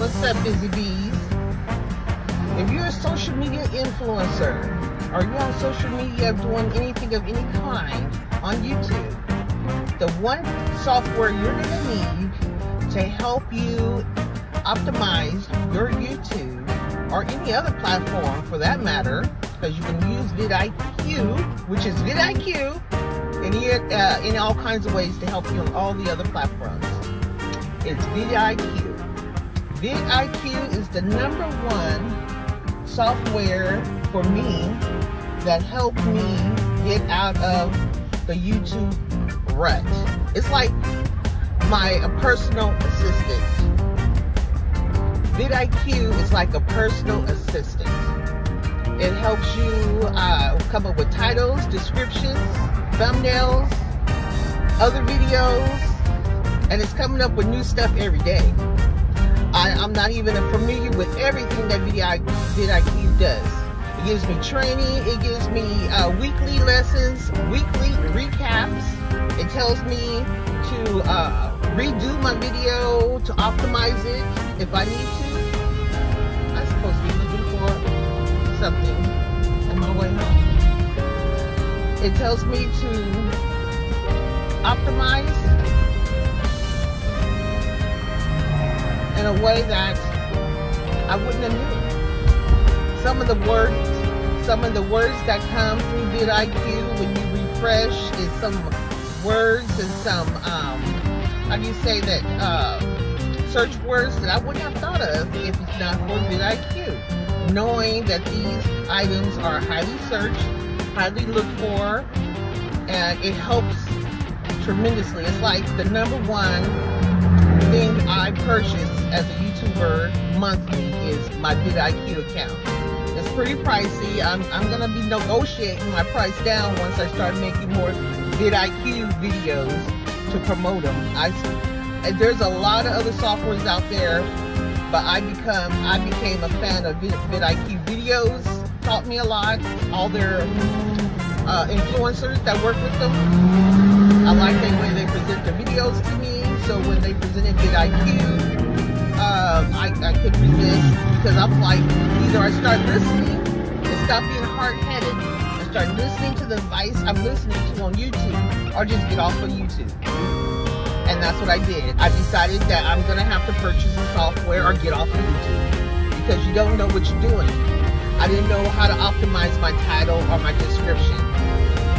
What's up, busy bees? If you're a social media influencer, or you're on social media doing anything of any kind on YouTube, the one software you're going to need to help you optimize your YouTube, or any other platform for that matter, because you can use VIDIQ, which is VIDIQ, in all kinds of ways to help you on all the other platforms. It's VIDIQ. VIDIQ is the #1 software for me that helped me get out of the YouTube rut. It's like my personal assistant. VIDIQ is like a personal assistant. It helps you come up with titles, descriptions, thumbnails, other videos, and it's coming up with new stuff every day. I'm not even familiar with everything that VIDIQ does. It gives me training, it gives me weekly lessons, weekly recaps. It tells me to redo my video, to optimize it if I need to. I'm supposed to be looking for something on my way home. It tells me to optimize in a way that I wouldn't have knew. Some of the words that come through VIDIQ when you refresh is some words and some how do you say that, search words that I wouldn't have thought of if it's not for VIDIQ. Knowing that these items are highly searched, highly looked for, and it helps tremendously. It's like the #1 thing I purchase as a YouTuber monthly is my VIDIQ account. It's pretty pricey. I'm gonna be negotiating my price down once I start making more VIDIQ videos to promote them. There's a lot of other softwares out there, but I became a fan of VIDIQ videos. Taught me a lot. All their influencers that work with them, I like the way they present their videos to me. So when they presented VIDIQ, I couldn't resist, because I'm like, either I start listening and stop being hard-headed and start listening to the advice I'm listening to on YouTube, or just get off of YouTube. And that's what I did. I decided that I'm going to have to purchase the software or get off of YouTube, because you don't know what you're doing. I didn't know how to optimize my title or my description.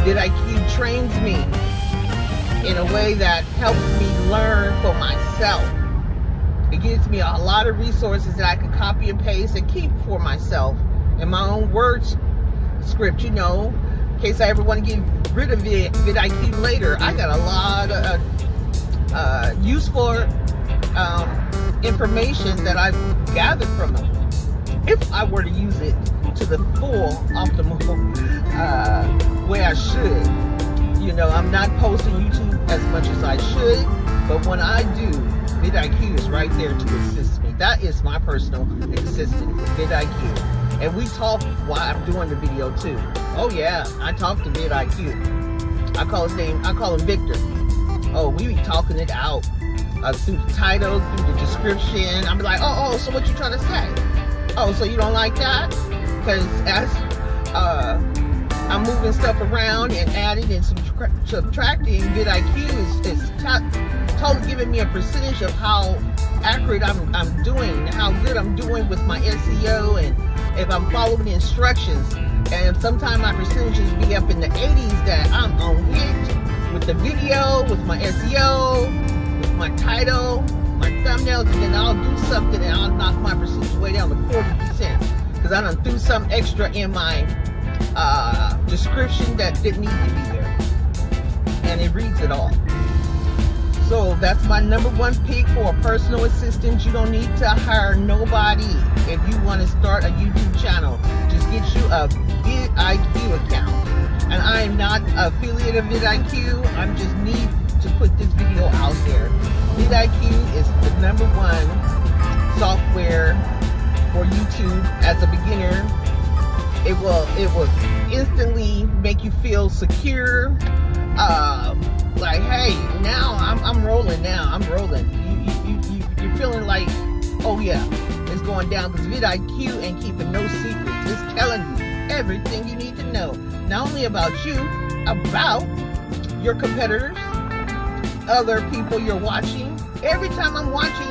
VIDIQ trains me in a way that helps me learn for myself. It gives me a lot of resources that I can copy and paste and keep for myself in my own words script, you know, in case I ever want to get rid of VIDIQ later. I got a lot of useful information that I've gathered from them, if I were to use it to the full optimal way I should. You know, I'm not posting YouTube as much as I should, but when I do, VIDIQ is right there to assist me. That is my personal assistant, VIDIQ. And we talk while I'm doing the video too. Oh yeah, I talk to VIDIQ. I call him Victor. Oh, we be talking it out through the title, through the description. I'm like, oh, so what you trying to say? Oh, so you don't like that? Because as I'm moving stuff around and adding and subtracting, VIDIQ is totally giving me a percentage of how accurate I'm doing, how good I'm doing with my SEO, and if I'm following the instructions. And sometimes my percentages be up in the 80s that I'm on hit with the video, with my SEO, with my title, my thumbnails, and then I'll do something and I'll knock my percentage way down to 40%, because I done threw some extra in my description that didn't need to be there, and it reads it all. So that's my #1 pick for a personal assistant. You don't need to hire nobody if you want to start a YouTube channel. Just get you a VIDIQ account. And I am not an affiliate of VIDIQ. I just need to put this video out there. VIDIQ is the #1 software for YouTube as a beginner. It will instantly make you feel secure. Like, hey, now I'm rolling. Now I'm rolling. You're feeling like, Oh yeah, it's going down because VIDIQ ain't keeping no secrets. It's telling you everything you need to know. Not only about you, about your competitors, other people you're watching. Every time I'm watching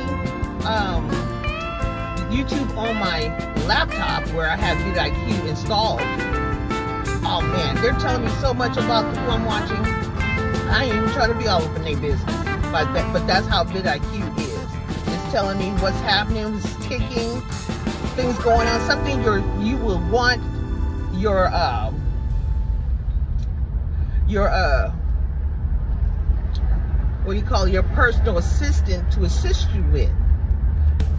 YouTube on my laptop where I have VIDIQ installed, oh man, they're telling me so much about who I'm watching. I ain't even trying to be all up in their business, but that's how VIDIQ is. It's telling me what's happening, it's ticking, things going on, something you will want your what do you call it, your personal assistant to assist you with.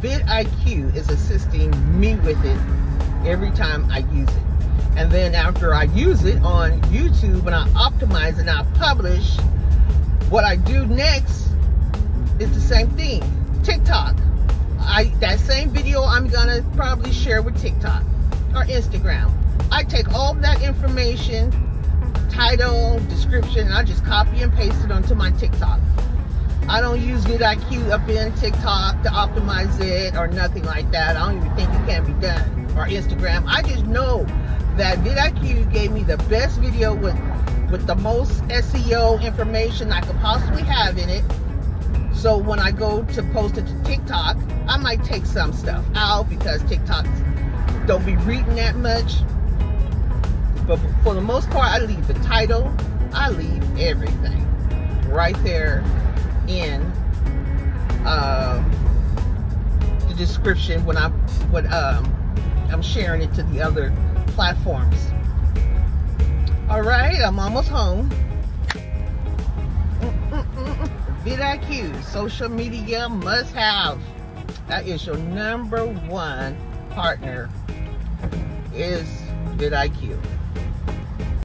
VIDIQ is assisting me with it every time I use it. And then after I use it on YouTube and I optimize it and I publish, what I do next is the same thing. TikTok. That same video I'm gonna probably share with TikTok or Instagram. I take all that information, title, description, and I just copy and paste it onto my TikTok. I don't use VIDIQ up in TikTok to optimize it or nothing like that. I don't even think it can be done. Or Instagram. I just know that VIDIQ gave me the best video with the most SEO information I could possibly have in it. So when I go to post it to TikTok, I might take some stuff out because TikToks don't be reading that much. But for the most part, I leave the title, I leave everything right there in the description when I'm sharing it to the other platforms. All right, I'm almost home. VIDIQ, social media must have. That is your #1 partner is VIDIQ.